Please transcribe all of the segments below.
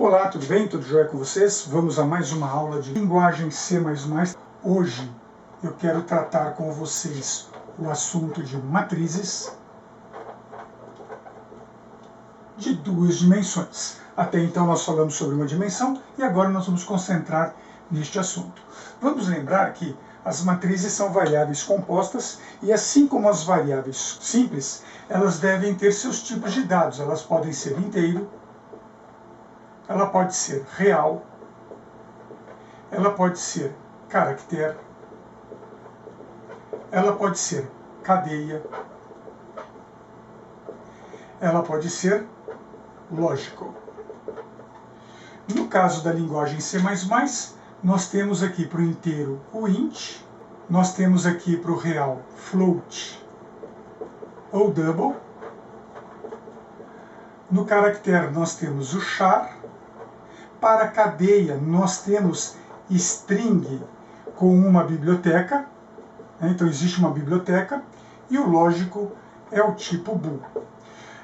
Olá, tudo bem? Tudo jóia com vocês? Vamos a mais uma aula de linguagem C++. Hoje eu quero tratar com vocês o assunto de matrizes de duas dimensões. Até então nós falamos sobre uma dimensão e agora nós vamos concentrar neste assunto. Vamos lembrar que as matrizes são variáveis compostas e assim como as variáveis simples, elas devem ter seus tipos de dados. Elas podem ser inteiro, ela pode ser real, ela pode ser caractere, ela pode ser cadeia, ela pode ser lógico. No caso da linguagem C++, nós temos aqui para o inteiro o int, nós temos aqui para o real float ou double, no caractere nós temos o char, para a cadeia nós temos string com uma biblioteca, então existe uma biblioteca, e o lógico é o tipo bool.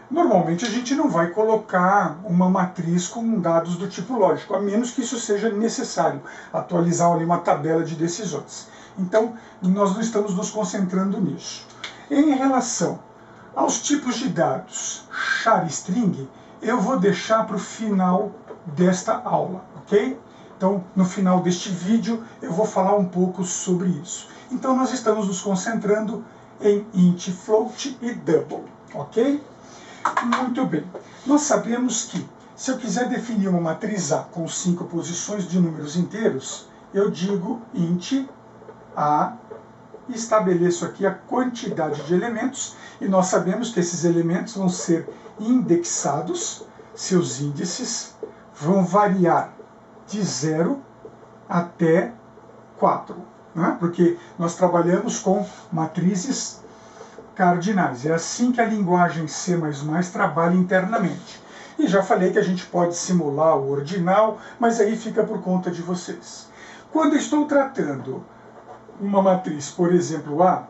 Normalmente a gente não vai colocar uma matriz com dados do tipo lógico, a menos que isso seja necessário, atualizar ali uma tabela de decisões. Então, nós não estamos nos concentrando nisso. Em relação aos tipos de dados char e string, eu vou deixar para o final desta aula, ok? Então, no final deste vídeo, eu vou falar um pouco sobre isso. Então, nós estamos nos concentrando em int, float e double, ok? Muito bem. Nós sabemos que, se eu quiser definir uma matriz A com 5 posições de números inteiros, eu digo int A, estabeleço aqui a quantidade de elementos, e nós sabemos que esses elementos vão ser indexados, seus índices vão variar de 0 até 4, né? Porque nós trabalhamos com matrizes cardinais. É assim que a linguagem C++ trabalha internamente. E já falei que a gente pode simular o ordinal, mas aí fica por conta de vocês. Quando eu estou tratando uma matriz, por exemplo, A,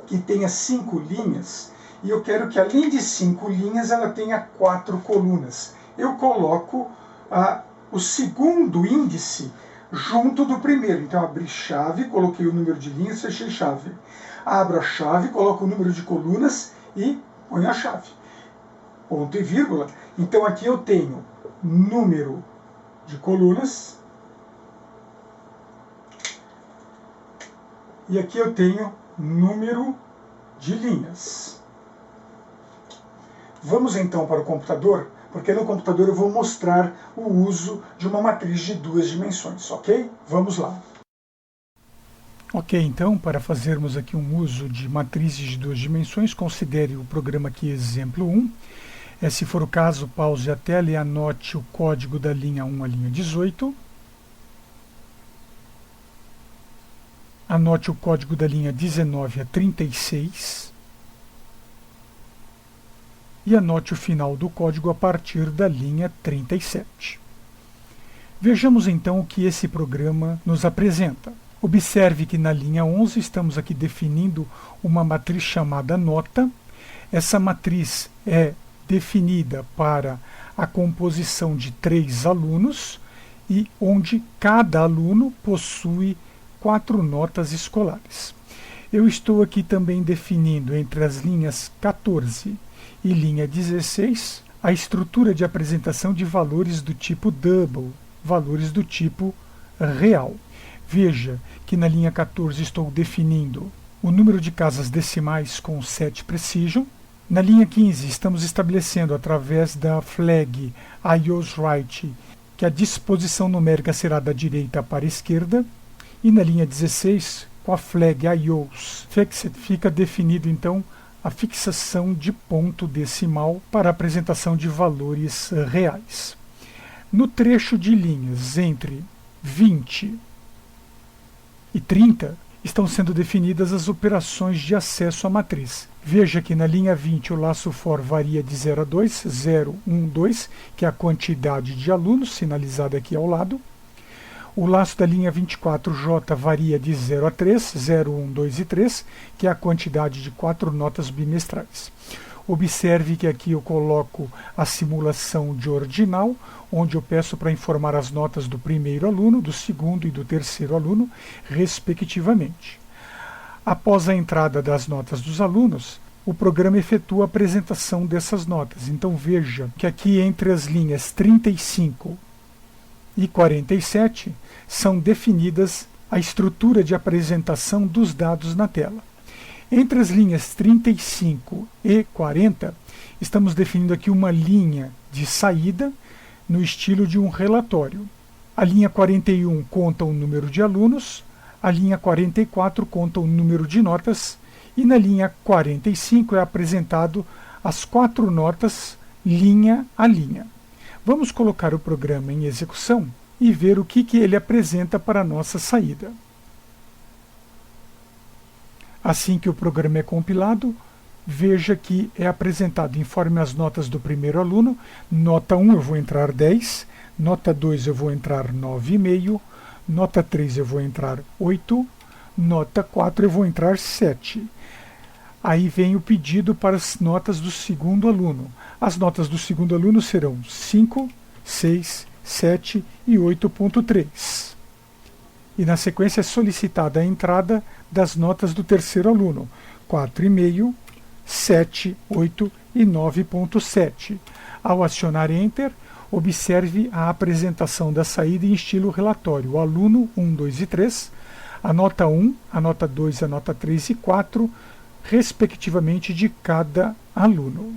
que tenha 5 linhas, e eu quero que além de 5 linhas ela tenha 4 colunas, eu coloco o segundo índice junto do primeiro. Então, abri chave, coloquei o número de linhas, fechei chave. Abro a chave, coloco o número de colunas e ponho a chave. Ponto e vírgula. Então, aqui eu tenho número de colunas e aqui eu tenho número de linhas. Vamos então para o computador, porque no computador eu vou mostrar o uso de uma matriz de duas dimensões, ok? Vamos lá. Ok, então, para fazermos aqui um uso de matrizes de duas dimensões, considere o programa aqui exemplo 1. Se for o caso, pause a tela e anote o código da linha 1 à linha 18. Anote o código da linha 19 a 36. E anote o final do código a partir da linha 37. Vejamos então o que esse programa nos apresenta. Observe que na linha 11 estamos aqui definindo uma matriz chamada nota. Essa matriz é definida para a composição de 3 alunos e onde cada aluno possui 4 notas escolares. Eu estou aqui também definindo entre as linhas 14 e linha 16 a estrutura de apresentação de valores do tipo double, valores do tipo real. Veja que na linha 14 estou definindo o número de casas decimais com set precision. Na linha 15 estamos estabelecendo através da flag IOSRight que a disposição numérica será da direita para a esquerda. E na linha 16, com a flag IOSFixed, fica definido então a fixação de ponto decimal para a apresentação de valores reais. No trecho de linhas entre 20 e 30, estão sendo definidas as operações de acesso à matriz. Veja que na linha 20 o laço for varia de 0 a 2, 0, 1, 2, que é a quantidade de alunos, sinalizada aqui ao lado. O laço da linha 24J varia de 0 a 3, 0, 1, 2 e 3, que é a quantidade de 4 notas bimestrais. Observe que aqui eu coloco a simulação de ordinal, onde eu peço para informar as notas do primeiro aluno, do segundo e do terceiro aluno, respectivamente. Após a entrada das notas dos alunos, o programa efetua a apresentação dessas notas. Então veja que aqui entre as linhas 35 e 47 são definidas a estrutura de apresentação dos dados na tela. Entre as linhas 35 e 40, estamos definindo aqui uma linha de saída no estilo de um relatório. A linha 41 conta o número de alunos, a linha 44 conta o número de notas, e na linha 45 é apresentado as 4 notas, linha a linha. Vamos colocar o programa em execução e ver o que ele apresenta para a nossa saída. Assim que o programa é compilado, veja que é apresentado, informe as notas do primeiro aluno. Nota 1 eu vou entrar 10, nota 2 eu vou entrar 9,5, nota 3 eu vou entrar 8, nota 4 eu vou entrar 7. Aí vem o pedido para as notas do segundo aluno. As notas do segundo aluno serão 5, 6, 7 e 8.3. E na sequência é solicitada a entrada das notas do terceiro aluno, 4,5, 7, 8 e 9.7. Ao acionar Enter, observe a apresentação da saída em estilo relatório. O aluno 1, 2 e 3, a nota 1, a nota 2, a nota 3 e 4, respectivamente de cada aluno.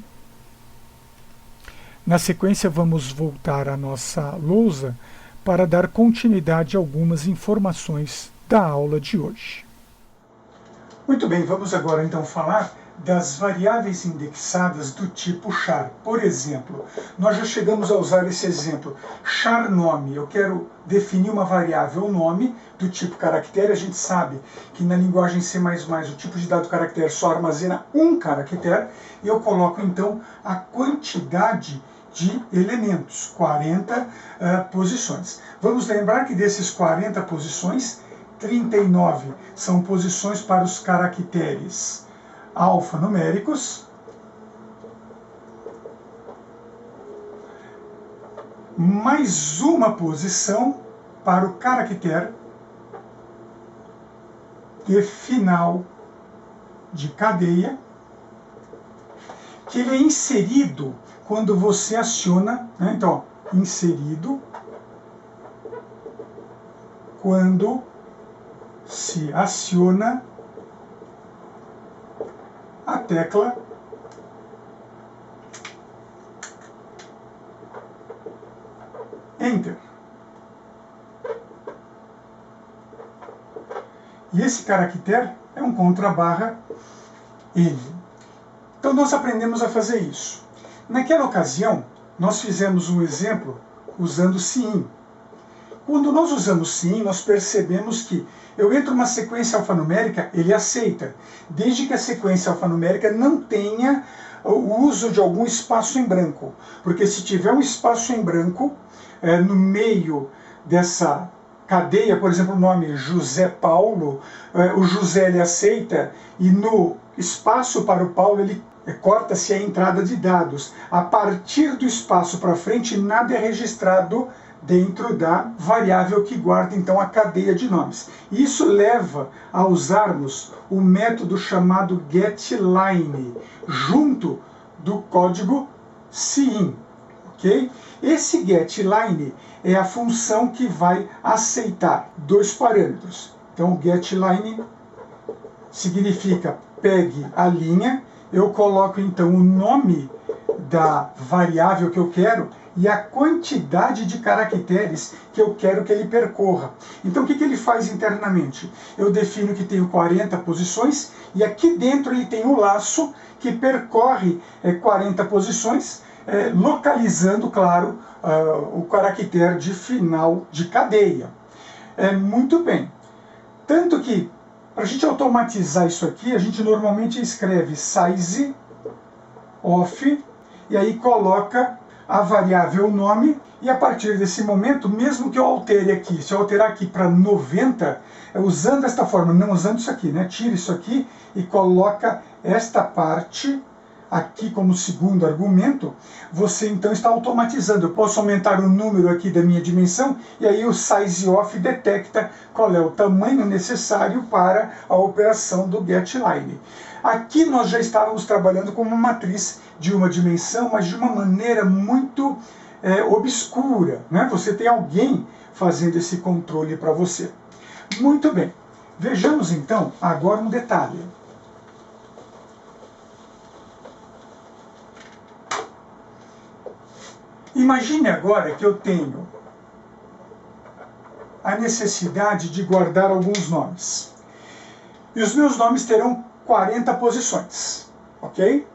Na sequência, vamos voltar à nossa lousa para dar continuidade a algumas informações da aula de hoje. Muito bem, vamos agora então falar das variáveis indexadas do tipo char. Por exemplo, nós já chegamos a usar esse exemplo, char nome. Eu quero definir uma variável nome do tipo caractere. A gente sabe que na linguagem C++ o tipo de dado caractere só armazena um caractere, e eu coloco então a quantidade de elementos, 40 posições. Vamos lembrar que desses 40 posições, 39 são posições para os caracteres alfanuméricos, mais uma posição para o caractere de final de cadeia, que ele é inserido quando você aciona, né? Então, inserido quando se aciona a tecla Enter. E esse caractere é um contrabarra N. Então nós aprendemos a fazer isso. Naquela ocasião, nós fizemos um exemplo usando Cin. Quando nós usamos Cin, nós percebemos que eu entro uma sequência alfanumérica, ele aceita, desde que a sequência alfanumérica não tenha o uso de algum espaço em branco. Porque se tiver um espaço em branco no meio dessa cadeia, por exemplo, o nome José Paulo, o José ele aceita, e no espaço para o Paulo ele corta-se a entrada de dados. A partir do espaço para frente, nada é registrado dentro da variável que guarda então a cadeia de nomes. Isso leva a usarmos o método chamado getLine junto do código Cin, ok? Esse getLine é a função que vai aceitar dois parâmetros. Então o getLine significa pegue a linha, eu coloco então o nome da variável que eu quero e a quantidade de caracteres que eu quero que ele percorra. Então o que ele faz internamente? Eu defino que tenho 40 posições e aqui dentro ele tem um laço que percorre 40 posições, localizando, claro, o caractere de final de cadeia. Muito bem. Tanto que, para a gente automatizar isso aqui, a gente normalmente escreve size of e aí coloca a variável nome, e a partir desse momento, mesmo que eu altere aqui, se eu alterar aqui para 90, usando esta forma, não usando isso aqui, né? Tira isso aqui e coloca esta parte aqui como segundo argumento, você então está automatizando. Eu posso aumentar o número aqui da minha dimensão e aí o sizeOf detecta qual é o tamanho necessário para a operação do getLine. Aqui nós já estávamos trabalhando com uma matriz de uma dimensão, mas de uma maneira muito obscura, né? Você tem alguém fazendo esse controle para você. Muito bem. Vejamos então agora um detalhe. Imagine agora que eu tenho a necessidade de guardar alguns nomes. E os meus nomes terão 40 posições, ok?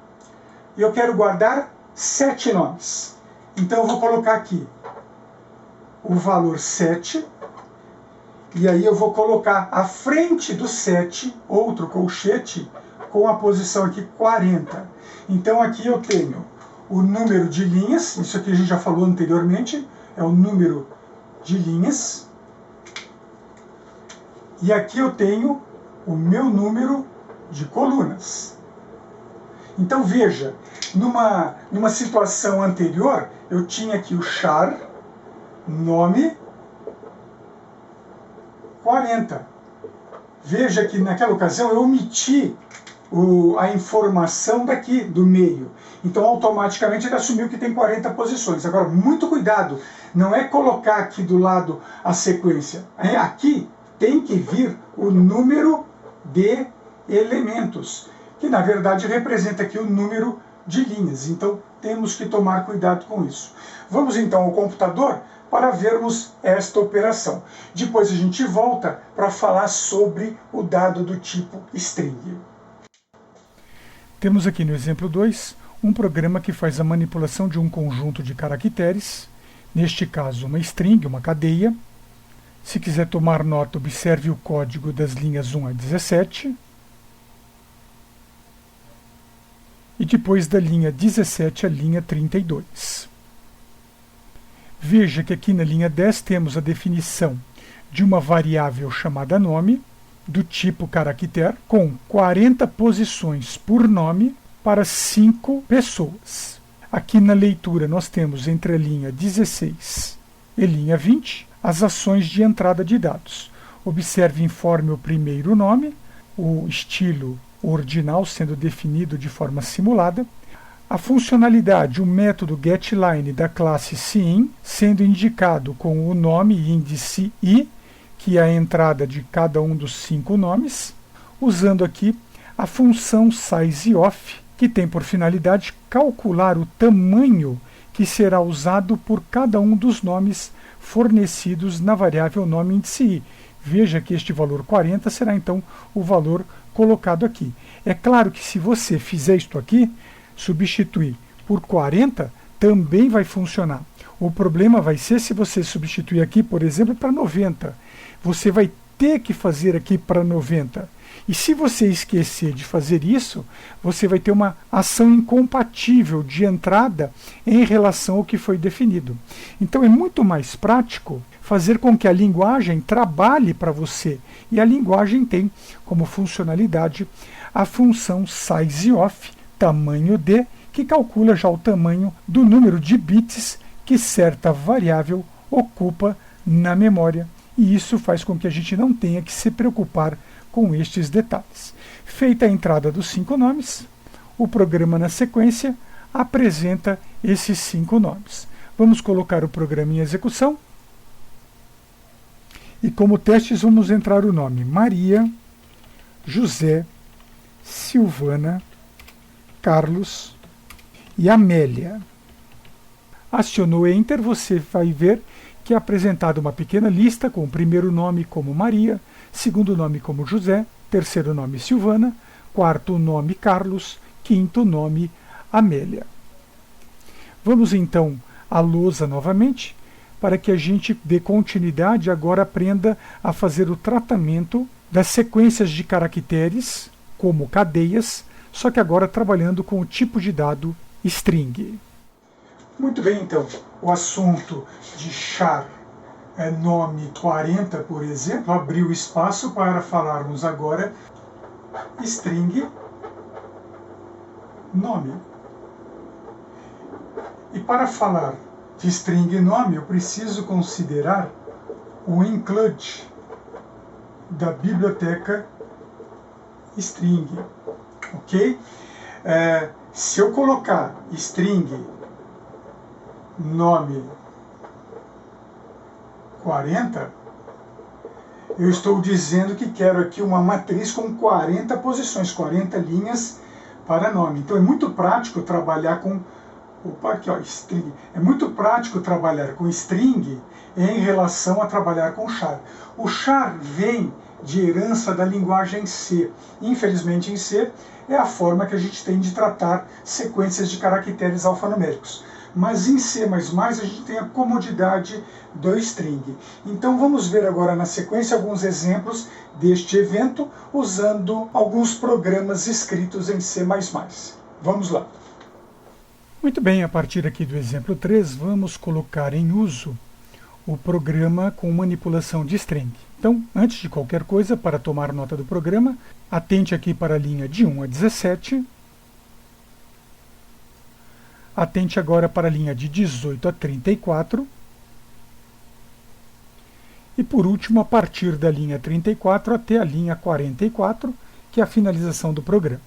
E eu quero guardar 7 nomes. Então eu vou colocar aqui o valor 7, e aí eu vou colocar à frente do 7 outro colchete com a posição aqui 40. Então aqui eu tenho o número de linhas, isso aqui a gente já falou anteriormente, é o número de linhas. E aqui eu tenho o meu número de colunas. Então veja, numa situação anterior, eu tinha aqui o char, nome, 40. Veja que naquela ocasião eu omiti a informação daqui do meio. Então automaticamente ele assumiu que tem 40 posições. Agora, muito cuidado, não é colocar aqui do lado a sequência. Aqui tem que vir o número de elementos, que na verdade representa aqui o número de linhas. Então temos que tomar cuidado com isso. Vamos então ao computador para vermos esta operação. Depois a gente volta para falar sobre o dado do tipo string. Temos aqui no exemplo 2 um programa que faz a manipulação de um conjunto de caracteres, neste caso uma string, uma cadeia. Se quiser tomar nota, observe o código das linhas 1 a 17. E depois da linha 17 à linha 32. Veja que aqui na linha 10 temos a definição de uma variável chamada nome, do tipo caractere, com 40 posições por nome para 5 pessoas. Aqui na leitura nós temos entre a linha 16 e linha 20 as ações de entrada de dados. Observe informe o primeiro nome, o estilo ordinal sendo definido de forma simulada, a funcionalidade, o método getLine da classe cin sendo indicado com o nome índice i, que é a entrada de cada um dos 5 nomes, usando aqui a função sizeOf, que tem por finalidade calcular o tamanho que será usado por cada um dos nomes fornecidos na variável nome índice i. Veja que este valor 40 será então o valor colocado aqui. É claro que se você fizer isto aqui, substituir por 40, também vai funcionar. O problema vai ser se você substituir aqui, por exemplo, para 90. Você vai ter que fazer aqui para 90. E se você esquecer de fazer isso, você vai ter uma ação incompatível de entrada em relação ao que foi definido. Então é muito mais prático fazer com que a linguagem trabalhe para você. E a linguagem tem como funcionalidade a função sizeOf, tamanho de, que calcula já o tamanho do número de bits que certa variável ocupa na memória. E isso faz com que a gente não tenha que se preocupar com estes detalhes. Feita a entrada dos 5 nomes, o programa na sequência apresenta esses 5 nomes. Vamos colocar o programa em execução. E como testes vamos entrar o nome Maria, José, Silvana, Carlos e Amélia. Acionou Enter, você vai ver que é apresentada uma pequena lista com o primeiro nome como Maria, segundo nome como José, terceiro nome Silvana, quarto nome Carlos, quinto nome Amélia. Vamos então à lousa novamente, para que a gente dê continuidade e agora aprenda a fazer o tratamento das sequências de caracteres, como cadeias, só que agora trabalhando com o tipo de dado string. Muito bem, então, o assunto de char nome 40, por exemplo, abriu espaço para falarmos agora string nome. E para falar de string e nome, eu preciso considerar o include da biblioteca string, ok? Se eu colocar string nome 40, eu estou dizendo que quero aqui uma matriz com 40 posições, 40 linhas para nome. Então é muito prático trabalhar com string. É muito prático trabalhar com string em relação a trabalhar com char. O char vem de herança da linguagem C. Infelizmente, em C é a forma que a gente tem de tratar sequências de caracteres alfanuméricos. Mas em C++ a gente tem a comodidade do string. Então vamos ver agora na sequência alguns exemplos deste evento usando alguns programas escritos em C++. Vamos lá. Muito bem, a partir aqui do exemplo 3, vamos colocar em uso o programa com manipulação de string. Então, antes de qualquer coisa, para tomar nota do programa, atente aqui para a linha de 1 a 17. Atente agora para a linha de 18 a 34. E por último, a partir da linha 34 até a linha 44, que é a finalização do programa.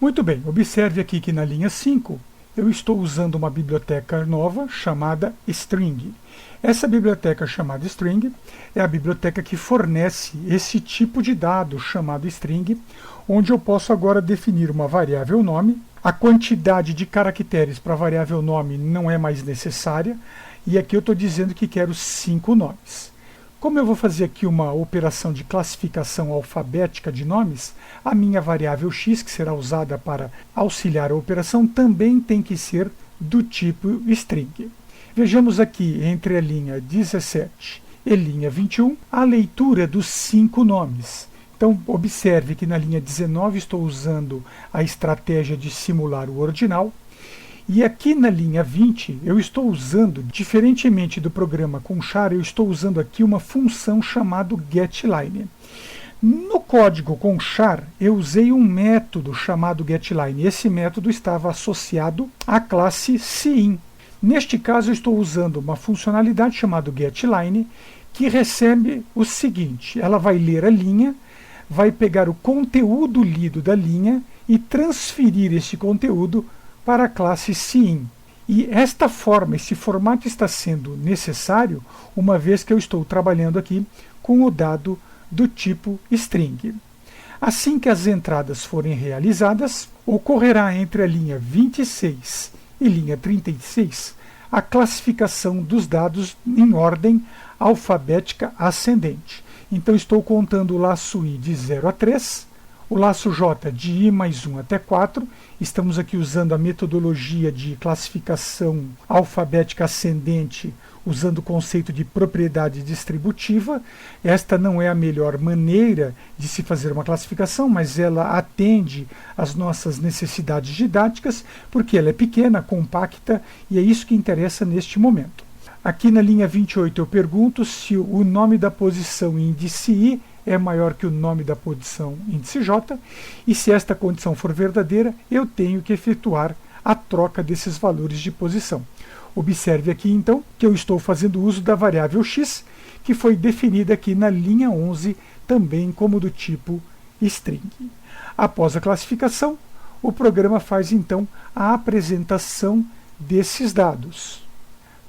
Muito bem, observe aqui que na linha 5, eu estou usando uma biblioteca nova chamada string. Essa biblioteca chamada string é a biblioteca que fornece esse tipo de dado chamado string, onde eu posso agora definir uma variável nome. A quantidade de caracteres para a variável nome não é mais necessária, e aqui eu estou dizendo que quero 5 nomes. Como eu vou fazer aqui uma operação de classificação alfabética de nomes, a minha variável x, que será usada para auxiliar a operação, também tem que ser do tipo string. Vejamos aqui, entre a linha 17 e linha 21, a leitura dos 5 nomes. Então, observe que na linha 19 estou usando a estratégia de simular o ordinal. E aqui na linha 20, eu estou usando, diferentemente do programa com char, eu estou usando aqui uma função chamada getLine. No código com char, eu usei um método chamado getLine. Esse método estava associado à classe cin. Neste caso, eu estou usando uma funcionalidade chamada getLine, que recebe o seguinte: ela vai ler a linha, vai pegar o conteúdo lido da linha e transferir esse conteúdo para a classe cin. E esta forma, esse formato está sendo necessário, uma vez que eu estou trabalhando aqui com o dado do tipo string. Assim que as entradas forem realizadas, ocorrerá entre a linha 26 e linha 36 a classificação dos dados em ordem alfabética ascendente. Então estou contando o laço I de 0 a 3, o laço J de I mais 1 até 4. Estamos aqui usando a metodologia de classificação alfabética ascendente, usando o conceito de propriedade distributiva. Esta não é a melhor maneira de se fazer uma classificação, mas ela atende às nossas necessidades didáticas, porque ela é pequena, compacta, e é isso que interessa neste momento. Aqui na linha 28 eu pergunto se o nome da posição índice I é maior que o nome da posição índice J, e se esta condição for verdadeira, eu tenho que efetuar a troca desses valores de posição. Observe aqui, então, que eu estou fazendo uso da variável x, que foi definida aqui na linha 11, também como do tipo string. Após a classificação, o programa faz, então, a apresentação desses dados.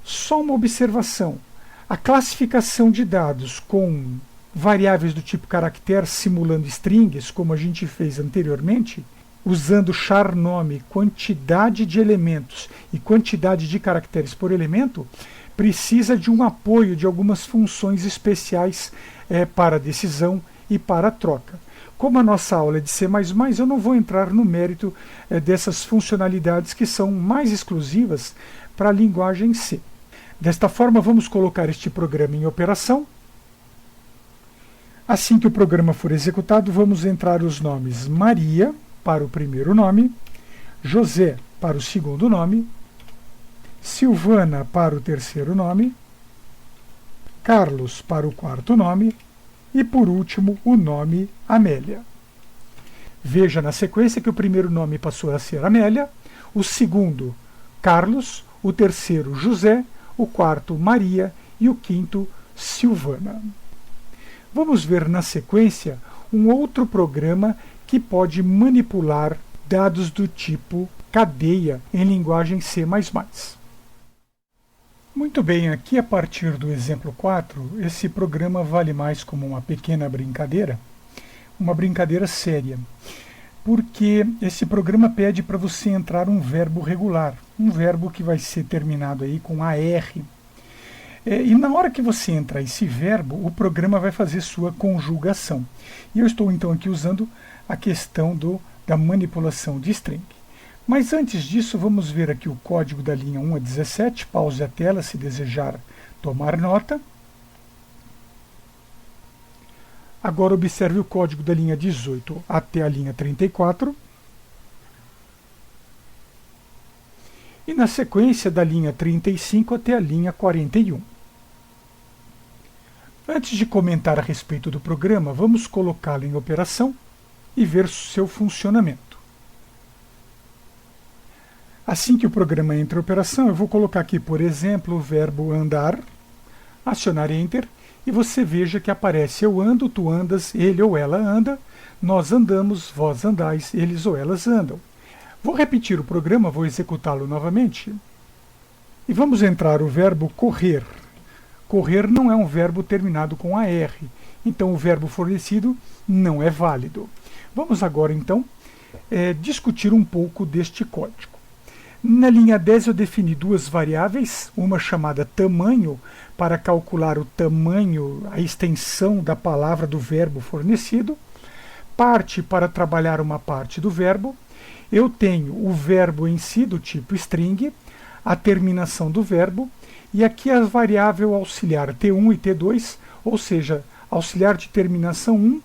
Só uma observação: a classificação de dados com variáveis do tipo caractere simulando strings, como a gente fez anteriormente, usando char nome, quantidade de elementos e quantidade de caracteres por elemento, precisa de um apoio de algumas funções especiais para decisão e para troca. Como a nossa aula é de C++, eu não vou entrar no mérito dessas funcionalidades que são mais exclusivas para a linguagem C. Desta forma, vamos colocar este programa em operação. Assim que o programa for executado, vamos entrar os nomes Maria para o primeiro nome, José para o segundo nome, Silvana para o terceiro nome, Carlos para o quarto nome e, por último, o nome Amélia. Veja na sequência que o primeiro nome passou a ser Amélia, o segundo, Carlos, o terceiro, José, o quarto, Maria e o quinto, Silvana. Vamos ver na sequência um outro programa que pode manipular dados do tipo cadeia em linguagem C++. Muito bem, aqui a partir do exemplo 4, esse programa vale mais como uma pequena brincadeira, uma brincadeira séria, porque esse programa pede para você entrar um verbo regular, um verbo que vai ser terminado aí com AR. E na hora que você entra esse verbo, o programa vai fazer sua conjugação. E eu estou então aqui usando a questão da manipulação de string. Mas antes disso, vamos ver aqui o código da linha 1 a 17. Pause a tela se desejar tomar nota. Agora observe o código da linha 18 até a linha 34. E na sequência da linha 35 até a linha 41. Antes de comentar a respeito do programa, vamos colocá-lo em operação e ver seu funcionamento. Assim que o programa entra em operação, eu vou colocar aqui, por exemplo, o verbo andar, acionar Enter, e você veja que aparece eu ando, tu andas, ele ou ela anda, nós andamos, vós andais, eles ou elas andam. Vou repetir o programa, vou executá-lo novamente. E vamos entrar o verbo correr. Correr não é um verbo terminado com AR, então o verbo fornecido não é válido. Vamos agora, então, discutir um pouco deste código. Na linha 10 eu defini duas variáveis, uma chamada tamanho, para calcular o tamanho, a extensão da palavra do verbo fornecido, parte para trabalhar uma parte do verbo. Eu tenho o verbo em si, do tipo string, a terminação do verbo, e aqui a variável auxiliar T1 e T2, ou seja, auxiliar de terminação 1,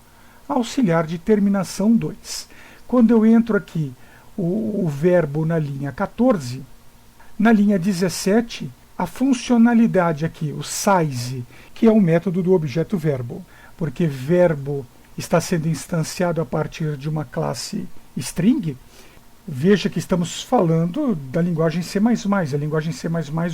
auxiliar de terminação 2. Quando eu entro aqui o verbo na linha 14, na linha 17, a funcionalidade aqui, o size, que é o método do objeto verbo, porque verbo está sendo instanciado a partir de uma classe string. Veja que estamos falando da linguagem C++. A linguagem C++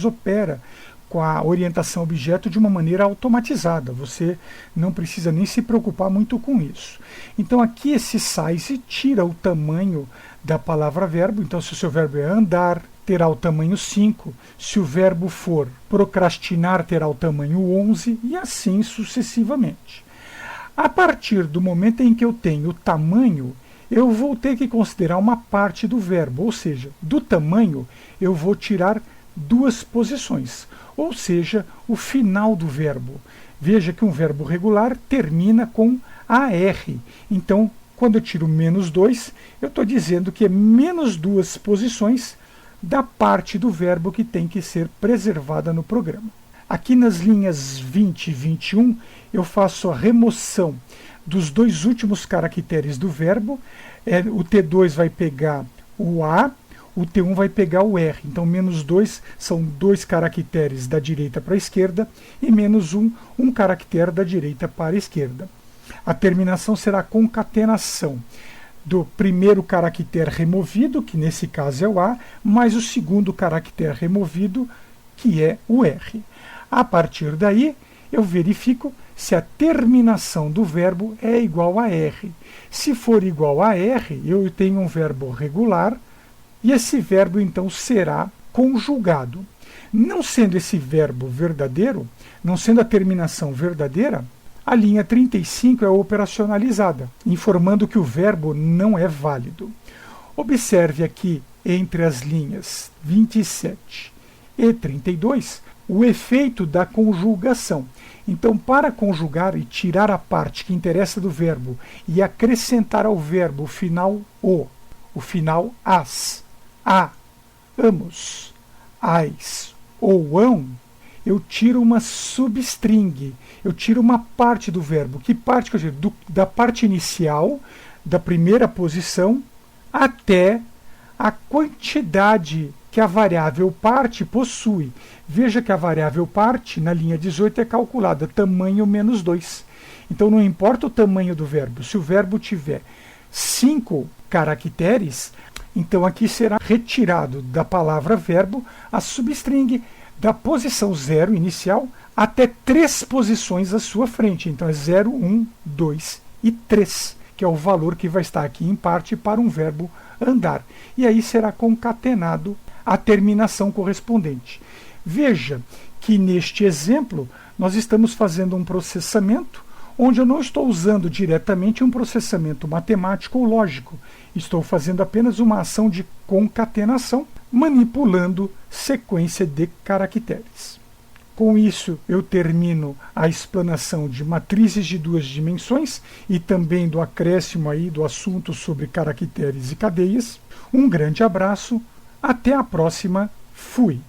opera com a orientação objeto de uma maneira automatizada. Você não precisa nem se preocupar muito com isso. Então aqui esse size tira o tamanho da palavra verbo. Então se o seu verbo é andar, terá o tamanho 5. Se o verbo for procrastinar, terá o tamanho 11 e assim sucessivamente. A partir do momento em que eu tenho o tamanho, eu vou ter que considerar uma parte do verbo, ou seja, do tamanho eu vou tirar duas posições, ou seja, o final do verbo. Veja que um verbo regular termina com AR, então quando eu tiro menos 2, eu estou dizendo que é menos duas posições da parte do verbo que tem que ser preservada no programa. Aqui nas linhas 20 e 21, eu faço a remoção dos dois últimos caracteres do verbo. O T2 vai pegar o A, o T1 vai pegar o R. Então, menos 2 são dois caracteres da direita para a esquerda e menos 1, um caractere da direita para a esquerda. A terminação será concatenação do primeiro caractere removido, que nesse caso é o A, mais o segundo caractere removido, que é o R. A partir daí, eu verifico se a terminação do verbo é igual a R. Se for igual a R, eu tenho um verbo regular e esse verbo então será conjugado. Não sendo esse verbo verdadeiro, não sendo a terminação verdadeira, a linha 35 é operacionalizada, informando que o verbo não é válido. Observe aqui entre as linhas 27 e 32 o efeito da conjugação. Então, para conjugar e tirar a parte que interessa do verbo e acrescentar ao verbo o final o final as, a, amos, ais ou ão, eu tiro uma substring, eu tiro uma parte do verbo. Que parte que eu tiro? Da parte inicial, da primeira posição, até a quantidade que a variável parte possui. Veja que a variável parte, na linha 18, é calculada tamanho menos 2. Então não importa o tamanho do verbo, se o verbo tiver 5 caracteres, então aqui será retirado da palavra verbo a substring da posição 0 inicial até 3 posições à sua frente. Então é 0, 1, 2 e 3, que é o valor que vai estar aqui em parte para um verbo andar. E aí será concatenado a terminação correspondente. Veja que neste exemplo nós estamos fazendo um processamento onde eu não estou usando diretamente um processamento matemático ou lógico. Estou fazendo apenas uma ação de concatenação, manipulando sequência de caracteres. Com isso, eu termino a explanação de matrizes de 2 dimensões e também do acréscimo aí do assunto sobre caracteres e cadeias. Um grande abraço, até a próxima, fui!